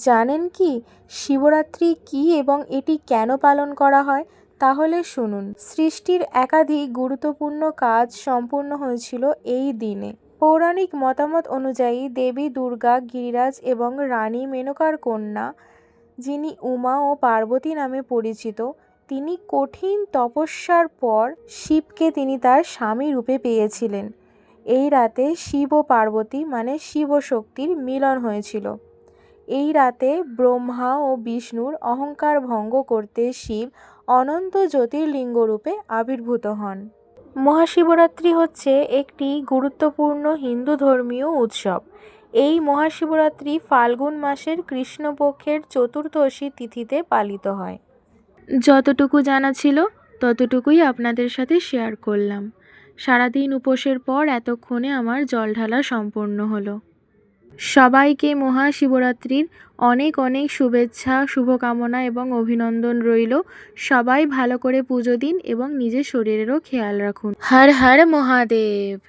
জানেন কি শিবরাত্রি কী এবং এটি কেন পালন করা হয়? তাহলে শুনুন। সৃষ্টির একাধিক গুরুত্বপূর্ণ কাজ সম্পূর্ণ হয়েছিল এই দিনে। পৌরাণিক মতামত অনুযায়ী দেবী দুর্গা গিরিরাজ এবং রানী মেনকার কন্যা, যিনি উমা ও পার্বতী নামে পরিচিত, তিনি কঠিন তপস্যার পর শিবকে তিনি তার স্বামী রূপে পেয়েছিলেন। এই রাতে শিব ও পার্বতী মানে শিবশক্তির মিলন হয়েছিল। এই রাতে ব্রহ্মা ও বিষ্ণুর অহংকার ভঙ্গ করতে শিব অনন্ত জ্যোতির্লিঙ্গ রূপে আবির্ভূত হন। মহাশিবরাত্রি হচ্ছে একটি গুরুত্বপূর্ণ হিন্দু ধর্মীয় উৎসব। এই মহাশিবরাত্রি ফাল্গুন মাসের কৃষ্ণপক্ষের চতুর্দশী তিথিতে পালিত হয়। যতটুকু জানা ছিল ততটুকুই আপনাদের সাথে শেয়ার করলাম। সারাদিন উপোসের পর এতক্ষণে আমার জল ঢালা সম্পূর্ণ হলো। সবাইকে মহাশিবরাত্রির অনেক অনেক শুভেচ্ছা, শুভকামনা এবং অভিনন্দন রইল। সবাই ভালো করে পুজো দিন এবং নিজের শরীরেরও খেয়াল রাখুন। হর হর মহাদেব।